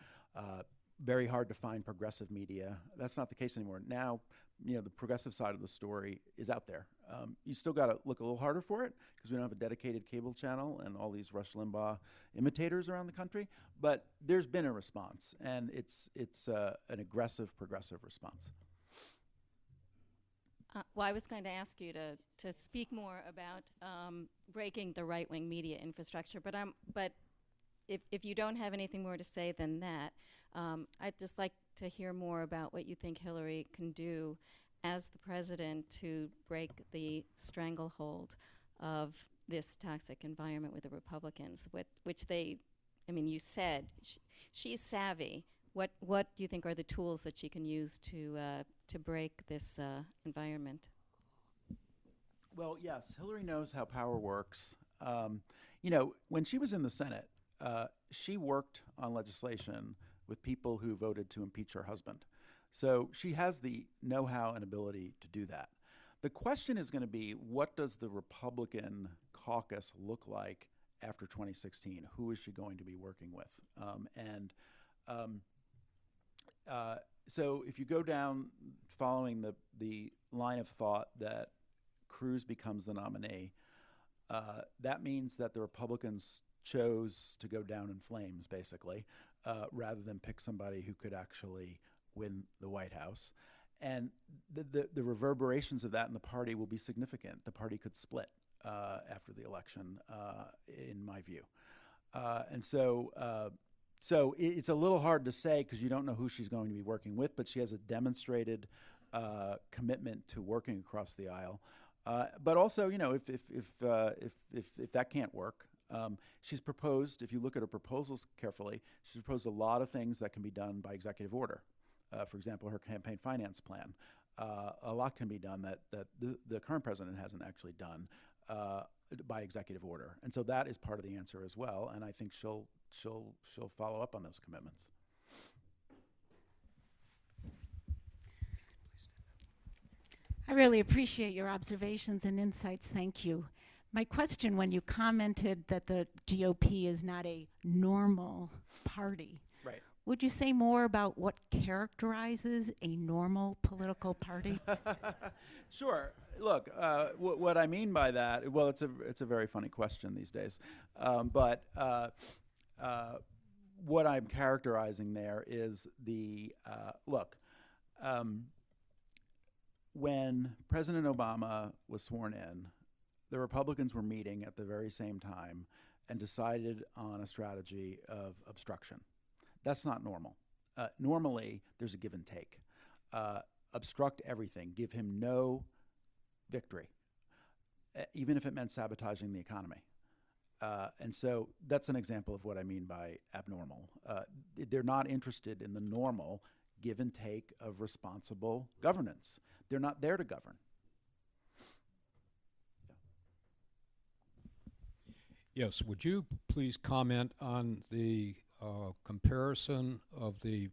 very hard to find progressive media. That's not the case anymore. Now, the progressive side of the story is out there. You still got to look a little harder for it because we don't have a dedicated cable channel and all these Rush Limbaugh imitators around the country. But there's been a response, and it's an aggressive, progressive response. Well, I was going to ask you to speak more about breaking the right-wing media infrastructure, but if you don't have anything more to say than that, I'd just like to hear more about what you think Hillary can do as the president to break the stranglehold of this toxic environment with the Republicans, which you said she's savvy. What do you think are the tools that she can use to break this environment? Well, yes, Hillary knows how power works. When she was in the Senate, she worked on legislation with people who voted to impeach her husband. So she has the know-how and ability to do that. The question is going to be, what does the Republican caucus look like after 2016? Who is she going to be working with? So if you go down following the line of thought that Cruz becomes the nominee, that means that the Republicans chose to go down in flames, basically, rather than pick somebody who could actually win the White House. And the reverberations of that in the party will be significant. The party could split after the election, in my view. So it's a little hard to say because you don't know who she's going to be working with, but she has a demonstrated commitment to working across the aisle. But also, if that can't work, she's proposed, if you look at her proposals carefully, she's proposed a lot of things that can be done by executive order. For example, her campaign finance plan. A lot can be done that the current president hasn't actually done by executive order. And so that is part of the answer as well. And I think she'll follow up on those commitments. I really appreciate your observations and insights. Thank you. My question, when you commented that the GOP is not a normal party, right? Would you say more about what characterizes a normal political party? Sure. Look, what I mean by that, well, it's a very funny question these days. But what I'm characterizing there is when President Obama was sworn in, the Republicans were meeting at the very same time and decided on a strategy of obstruction. That's not normal. Normally, there's a give and take. obstruct everything, give him no victory, even if it meant sabotaging the economy. And so that's an example of what I mean by abnormal. They're not interested in the normal give and take of responsible governance. They're not there to govern. Yes, would you please comment on the comparison of the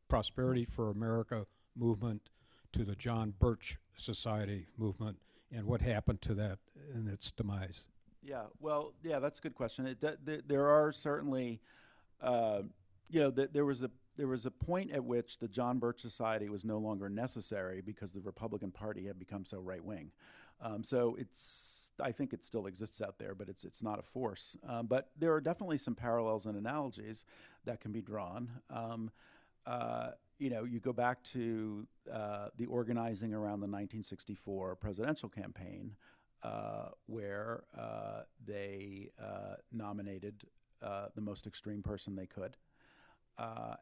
Prosperity for America movement to the John Birch Society movement and what happened to that in its demise? Yeah, well, yeah, that's a good question. There are certainly, there was a point at which the John Birch Society was no longer necessary because the Republican Party had become so right wing. So I think it still exists out there, but it's not a force. But there are definitely some parallels and analogies that can be drawn. You go back to the organizing around the 1964 presidential campaign, where they nominated the most extreme person they could,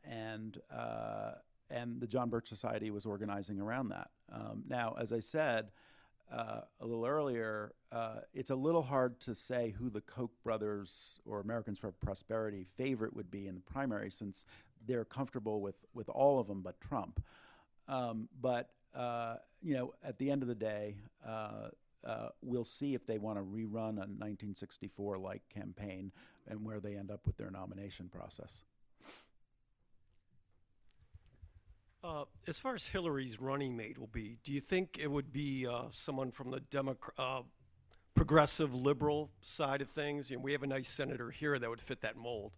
and the John Birch Society was organizing around that. Now, as I said a little earlier, it's a little hard to say who the Koch brothers or Americans for Prosperity favorite would be in the primary, since they're comfortable with all of them but Trump. But at the end of the day, we'll see if they want to rerun a 1964-like campaign and where they end up with their nomination process. As far as Hillary's running mate will be, do you think it would be someone from the progressive liberal side of things? We have a nice senator here that would fit that mold.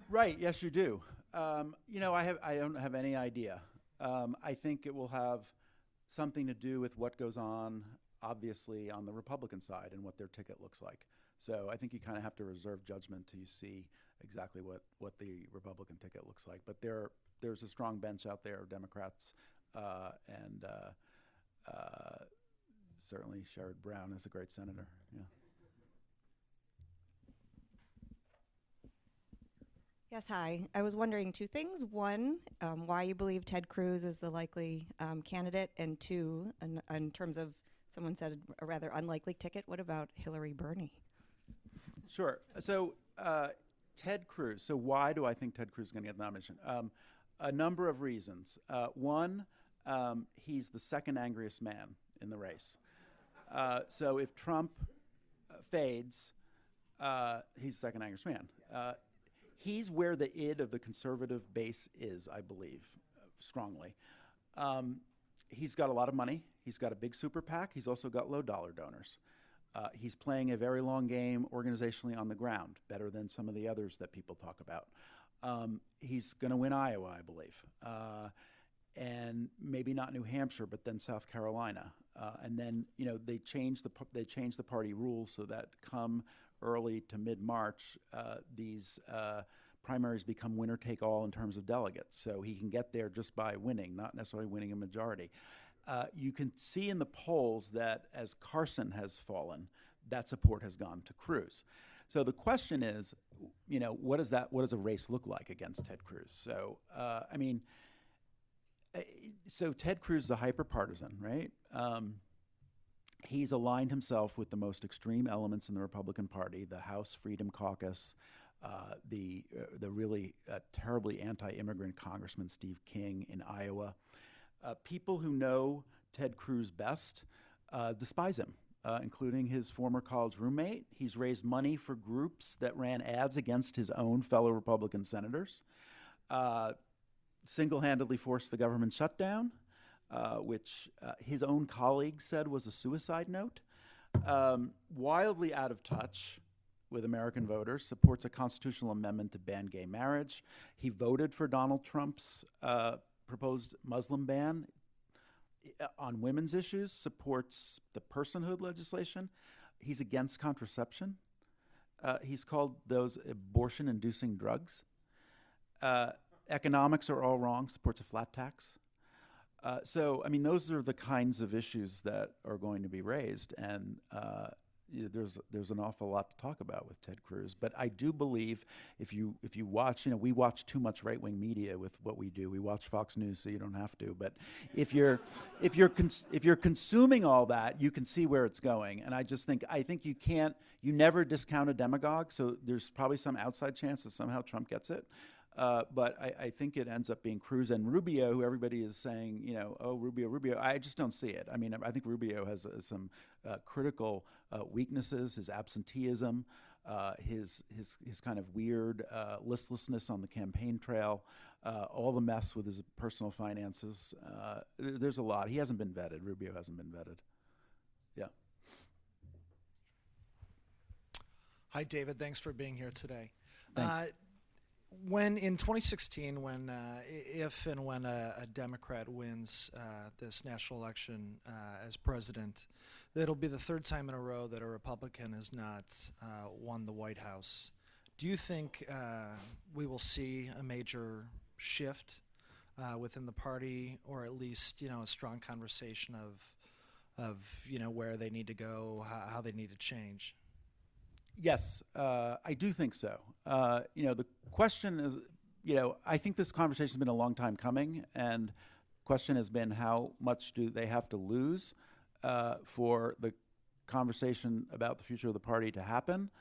Right. Yes, you do. I don't have any idea. I think it will have something to do with what goes on, obviously, on the Republican side and what their ticket looks like. So I think you kind of have to reserve judgment till you see exactly what the Republican ticket looks like. But there's a strong bench out there of Democrats, and certainly Sherrod Brown is a great senator. Yeah. Yes, hi. I was wondering two things. One, why you believe Ted Cruz is the likely candidate, and two, in terms of someone said a rather unlikely ticket, what about Hillary Burney? Sure. So Ted Cruz. So why do I think Ted Cruz is going to get the nomination? A number of reasons. One, he's the second angriest man in the race. So if Trump fades, he's the second angriest man. He's where the id of the conservative base is, I believe, strongly. He's got a lot of money. He's got a big super PAC. He's also got low-dollar donors. He's playing a very long game organizationally on the ground, better than some of the others that people talk about. He's going to win Iowa, I believe, and maybe not New Hampshire, but then South Carolina. And then they changed the party rules so that come early to mid-March, these primaries become winner-take-all in terms of delegates. So he can get there just by winning, not necessarily winning a majority. You can see in the polls that as Carson has fallen, that support has gone to Cruz. So the question is, what does a race look like against Ted Cruz? So, so Ted Cruz is a hyper-partisan, right? He's aligned himself with the most extreme elements in the Republican Party, the House Freedom Caucus, the really terribly anti-immigrant Congressman Steve King in Iowa. People who know Ted Cruz best despise him, including his former college roommate. He's raised money for groups that ran ads against his own fellow Republican senators, single-handedly forced the government shutdown, which his own colleagues said was a suicide note. Wildly out of touch with American voters, supports a constitutional amendment to ban gay marriage. He voted for Donald Trump's proposed Muslim ban on women's issues, supports the personhood legislation. He's against contraception. He's called those abortion-inducing drugs. Economics are all wrong, supports a flat tax. So, those are the kinds of issues that are going to be raised. And, there's an awful lot to talk about with Ted Cruz. But I do believe if you watch, we watch too much right-wing media with what we do. We watch Fox News, so you don't have to. But if you're consuming all that, you can see where it's going. And I think you never discount a demagogue. So there's probably some outside chance that somehow Trump gets it. But I think it ends up being Cruz and Rubio, who everybody is saying, oh, Rubio. I just don't see it. I mean, I think Rubio has some critical weaknesses, his absenteeism, his kind of weird listlessness on the campaign trail, all the mess with his personal finances. There's a lot. He hasn't been vetted. Rubio hasn't been vetted. Yeah. Hi, David. Thanks for being here today. Thanks. When in 2016, if and when a Democrat wins this national election as president, it'll be the third time in a row that a Republican has not won the White House. Do you think we will see a major shift within the party, or at least a strong conversation of where they need to go, how they need to change? Yes, I do think so. The question is, I think this conversation has been a long time coming, and the question has been how much do they have to lose for the conversation about the future of the party to happen.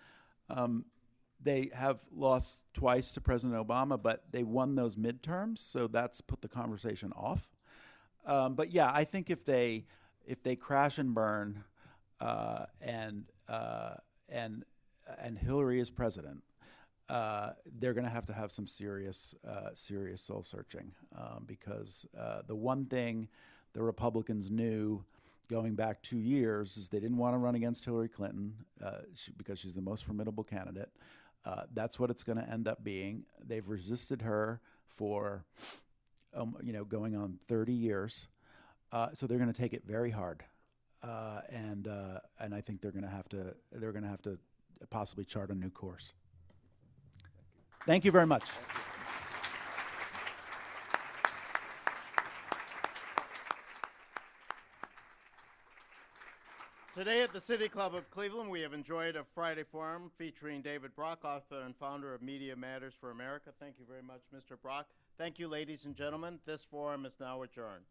They have lost twice to President Obama, but they won those midterms, so that's put the conversation off. But yeah, I think if they crash and burn and Hillary is president, they're going to have some serious soul searching, because the one thing the Republicans knew going back 2 years is they didn't want to run against Hillary Clinton because she's the most formidable candidate. That's what it's going to end up being. They've resisted her for going on 30 years, so they're going to take it very hard, and I think they're going to have to possibly chart a new course. Thank you very much. Today at the City Club of Cleveland, we have enjoyed a Friday forum featuring David Brock, author and founder of Media Matters for America. Thank you very much, Mr. Brock. Thank you, ladies and gentlemen. This forum is now adjourned.